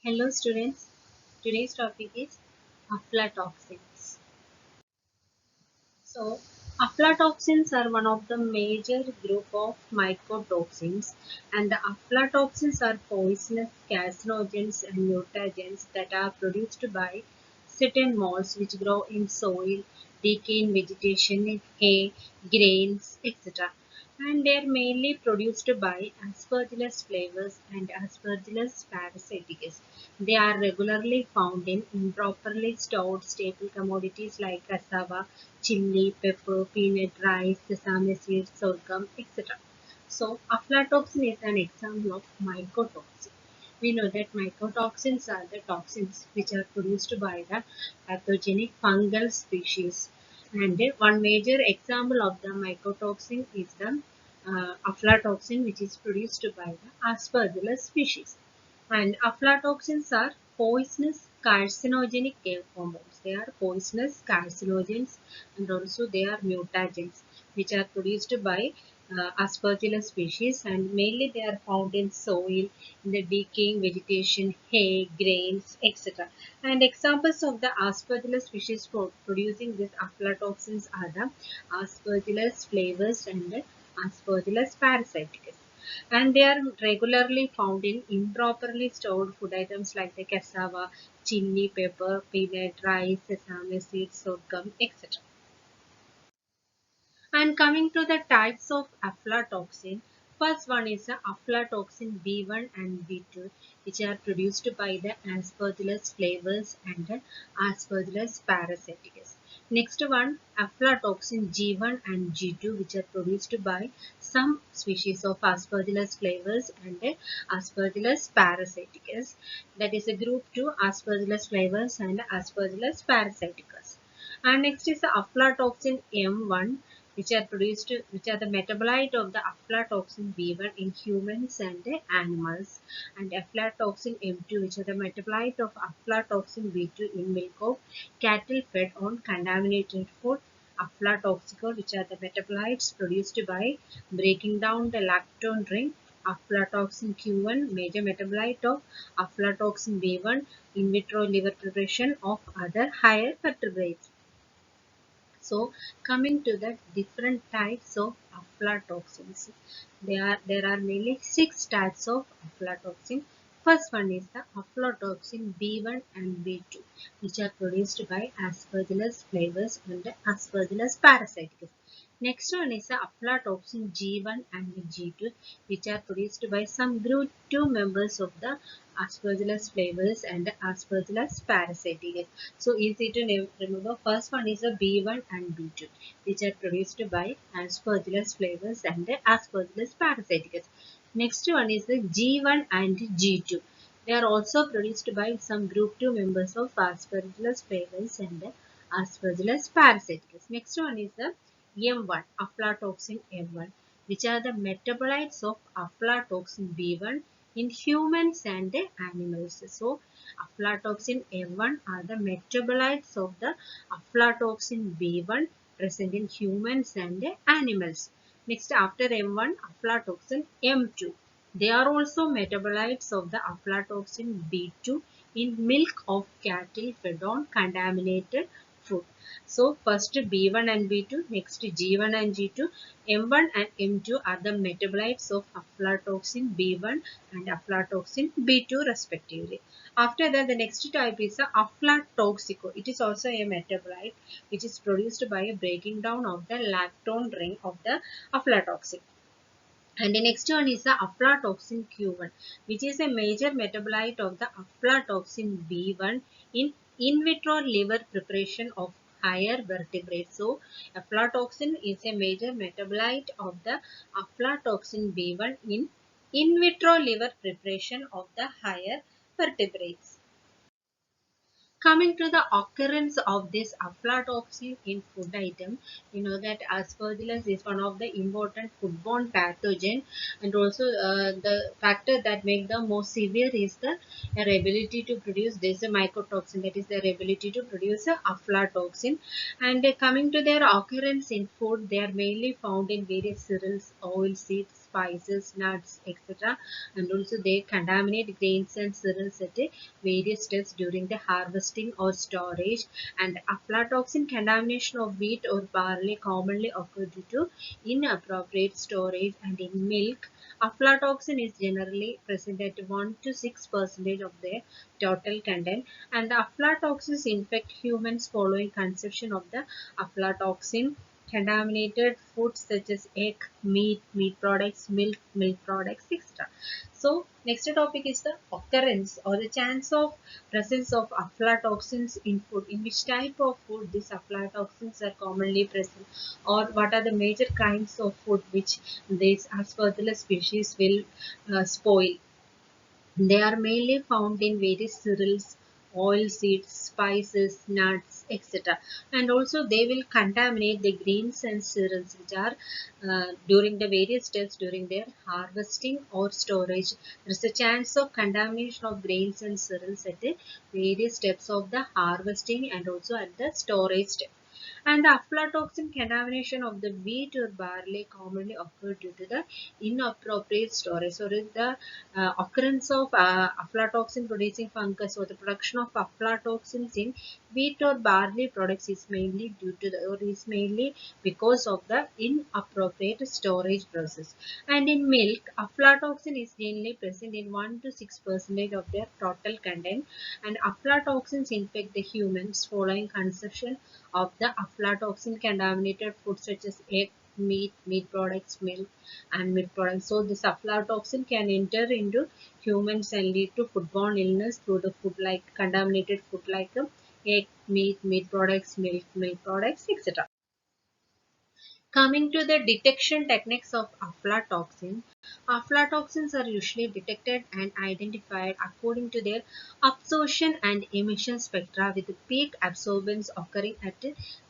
Hello students, today's topic is aflatoxins. So, aflatoxins are one of the major group of mycotoxins, and the aflatoxins are poisonous carcinogens and mutagens that are produced by certain molds which grow in soil, decay in vegetation, hay, grains, etc. And they are mainly produced by Aspergillus flavus and Aspergillus parasiticus. They are regularly found in improperly stored staple commodities like cassava, chili, pepper, peanut, rice, sesame seeds, sorghum, etc. So, aflatoxin is an example of mycotoxin. We know that mycotoxins are the toxins which are produced by the pathogenic fungal species. And one major example of the mycotoxin is the aflatoxin, which is produced by the Aspergillus species. And aflatoxins are poisonous carcinogenic compounds. They are poisonous carcinogens and also they are mutagens which are produced by Aspergillus species, and mainly they are found in soil, in the decaying vegetation, hay, grains, etc. And examples of the Aspergillus species for producing these aflatoxins are the Aspergillus flavus and the Aspergillus parasiticus, and they are regularly found in improperly stored food items like the cassava, chili, pepper, peanut, rice, sesame seeds, sorghum, etc. And coming to the types of aflatoxin, first one is the aflatoxin B1 and B2, which are produced by the Aspergillus flavus and the Aspergillus parasiticus. Next one, aflatoxin G1 and G2, which are produced by some species of Aspergillus flavus and the Aspergillus parasiticus. That is a group 2, Aspergillus flavus and Aspergillus parasiticus. And next is the aflatoxin M1, which are the metabolite of the aflatoxin B1 in humans and animals, and aflatoxin M2, which are the metabolite of aflatoxin B2 in milk of cattle fed on contaminated food, aflatoxicol, which are the metabolites produced by breaking down the lactone ring, aflatoxin Q1, major metabolite of aflatoxin B1 in vitro liver preparation of other higher vertebrates. So, coming to the different types of aflatoxins, there are mainly 6 types of aflatoxin. First one is the aflatoxin B1 and B2, which are produced by Aspergillus flavus and Aspergillus parasiticus. Next one is the aflatoxin G1 and G2, which are produced by some group 2 members of the Aspergillus flavus and Aspergillus parasiticus. So easy to remember. First one is a B1 and B2, which are produced by Aspergillus flavus and Aspergillus parasiticus. Next one is the G1 and G2. They are also produced by some group 2 members of Aspergillus flavus and Aspergillus parasiticus. Next one is the M1, aflatoxin M1, which are the metabolites of aflatoxin B1 in humans and animals. So, aflatoxin M1 are the metabolites of the aflatoxin B1 present in humans and animals. Next, after M1, aflatoxin M2. They are also metabolites of the aflatoxin B2 in milk of cattle fed on contaminated food. So, first B1 and B2, next G1 and G2, M1 and M2 are the metabolites of aflatoxin B1 and aflatoxin B2 respectively. After that, the next type is the aflatoxico. It is also a metabolite which is produced by a breaking down of the lactone ring of the aflatoxin. And the next one is the aflatoxin Q1, which is a major metabolite of the aflatoxin B1 in vitro liver preparation of higher vertebrates. So, aflatoxin is a major metabolite of the aflatoxin B1 in vitro liver preparation of the higher vertebrates. Coming to the occurrence of this aflatoxin in food item, you know that Aspergillus is one of the important foodborne pathogen, and also the factor that make them more severe is their ability to produce this mycotoxin, that is their ability to produce aflatoxin. And coming to their occurrence in food, they are mainly found in various cereals, oil seeds, spices, nuts, etc. And also they contaminate grains and cereals at various steps during the harvesting or storage. And aflatoxin contamination of wheat or barley commonly occur due to inappropriate storage. And in milk, aflatoxin is generally present at 1 to 6% of their total content, and the aflatoxins infect humans following consumption of the aflatoxin contaminated foods such as egg, meat products, milk products, etc. So next topic is the occurrence or the chance of presence of aflatoxins in food. In which type of food these aflatoxins are commonly present, or what are the major kinds of food which these Aspergillus species will spoil. They are mainly found in various cereals, oil seeds, spices, nuts, etc. And also they will contaminate the grains and cereals which are during the various steps during their harvesting or storage. There is a chance of contamination of grains and cereals at the various steps of the harvesting and also at the storage step. And the aflatoxin contamination of the wheat or barley commonly occur due to the inappropriate storage. So, the occurrence of aflatoxin producing fungus or the production of aflatoxins in wheat or barley products is mainly due to the, or is mainly because of the inappropriate storage process. And in milk, aflatoxin is generally present in 1 to 6% of their total content, and aflatoxins infect the humans following consumption of the aflatoxin contaminated foods such as egg, meat products, milk and milk products. So this aflatoxin can enter into humans and lead to foodborne illness through the food like contaminated food like egg, meat products, milk products, etc. Coming to the detection techniques of aflatoxin, aflatoxins are usually detected and identified according to their absorption and emission spectra, with the peak absorbance occurring at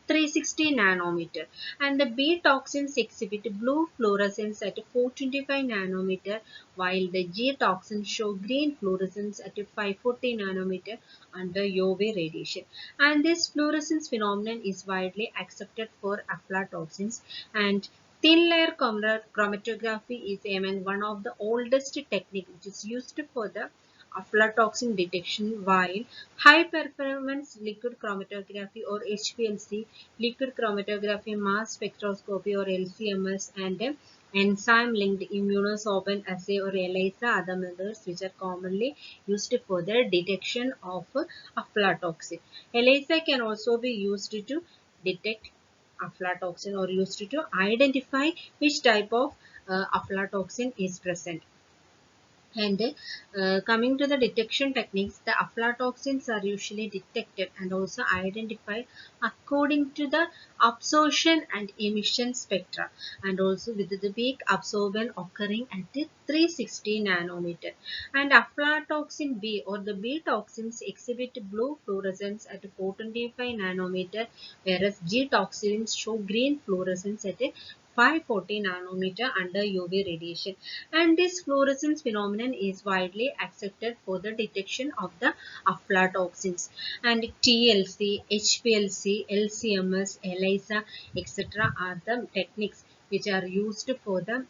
360 nanometer, and the B toxins exhibit blue fluorescence at 425 nanometer, while the G toxins show green fluorescence at 540 nanometer under UV radiation. And this fluorescence phenomenon is widely accepted for aflatoxins, and thin layer chromatography is among one of the oldest techniques which is used for the aflatoxin detection, while high performance liquid chromatography or HPLC, liquid chromatography mass spectroscopy or LCMS, and enzyme linked immunosorbent assay or ELISA are the methods which are commonly used for the detection of aflatoxin. ELISA can also be used to detect aflatoxin or used to identify which type of aflatoxin is present. And coming to the detection techniques, the aflatoxins are usually detected and also identified according to the absorption and emission spectra, and also with the peak absorption occurring at the 360 nanometer. And aflatoxin B or the B toxins exhibit blue fluorescence at 425 nanometer, whereas G toxins show green fluorescence at 540 nanometer under UV radiation, and this fluorescence phenomenon is widely accepted for the detection of the aflatoxins. And TLC, HPLC, LCMS, ELISA, etc. are the techniques which are used for the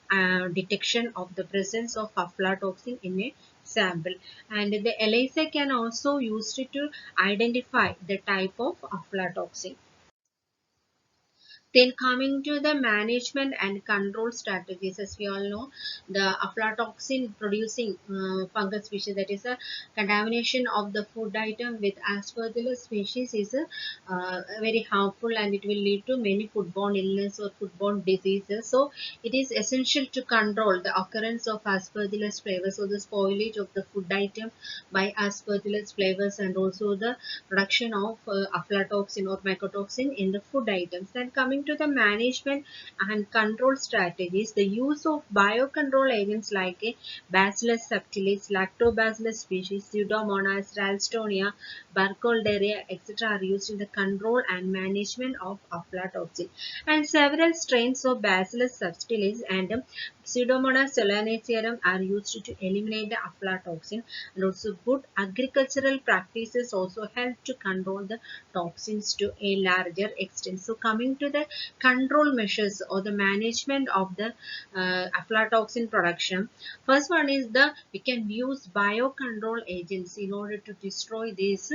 detection of the presence of aflatoxin in a sample. And the ELISA can also used to identify the type of aflatoxin. Then coming to the management and control strategies, as we all know, the aflatoxin producing fungus species, that is a contamination of the food item with Aspergillus species, is very harmful and it will lead to many foodborne illness or foodborne diseases. So it is essential to control the occurrence of Aspergillus flavors, so the spoilage of the food item by Aspergillus flavors, and also the production of aflatoxin or mycotoxin in the food items. Then coming to the management and control strategies, the use of biocontrol agents like Bacillus subtilis, Lactobacillus species, Pseudomonas, Ralstonia, Burkholderia, etc. are used in the control and management of aflatoxin. And several strains of Bacillus subtilis and Pseudomonas solanacearum are used to eliminate the aflatoxin, and also good agricultural practices also help to control the toxins to a larger extent. So coming to the control measures or the management of the aflatoxin production, first one is we can use biocontrol agents in order to destroy these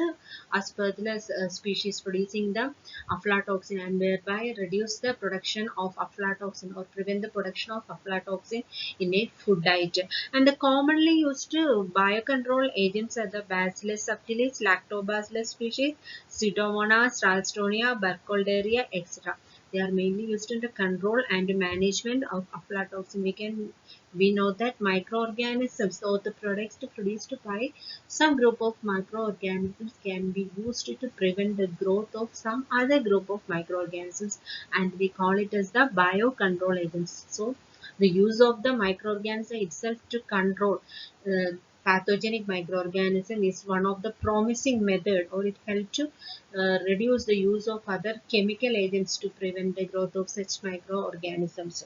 Aspergillus species producing the aflatoxin, and thereby reduce the production of aflatoxin or prevent the production of aflatoxin in a food diet. And the commonly used biocontrol agents are the Bacillus subtilis, Lactobacillus species, Pseudomonas, Ralstonia, Burkholderia, etc. They are mainly used in the control and management of aflatoxin. We know that microorganisms or the products produced by some group of microorganisms can be used to prevent the growth of some other group of microorganisms, and we call it as the biocontrol agents. So the use of the microorganism itself to control pathogenic microorganism is one of the promising method, or it helps to reduce the use of other chemical agents to prevent the growth of such microorganisms.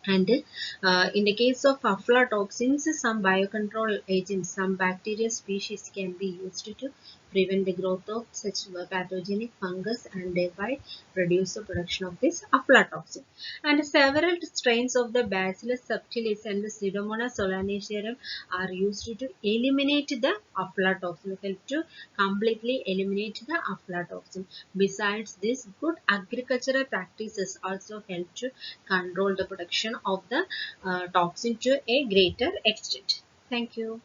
And in the case of aflatoxins, some biocontrol agents, some bacteria species can be used to prevent the growth of such pathogenic fungus, and thereby reduce the production of this aflatoxin. And several strains of the Bacillus subtilis and the Pseudomonas solanacearum are used to eliminate the aflatoxin, help to completely eliminate the aflatoxin. Besides this, good agricultural practices also help to control the production of the toxin to a greater extent. Thank you.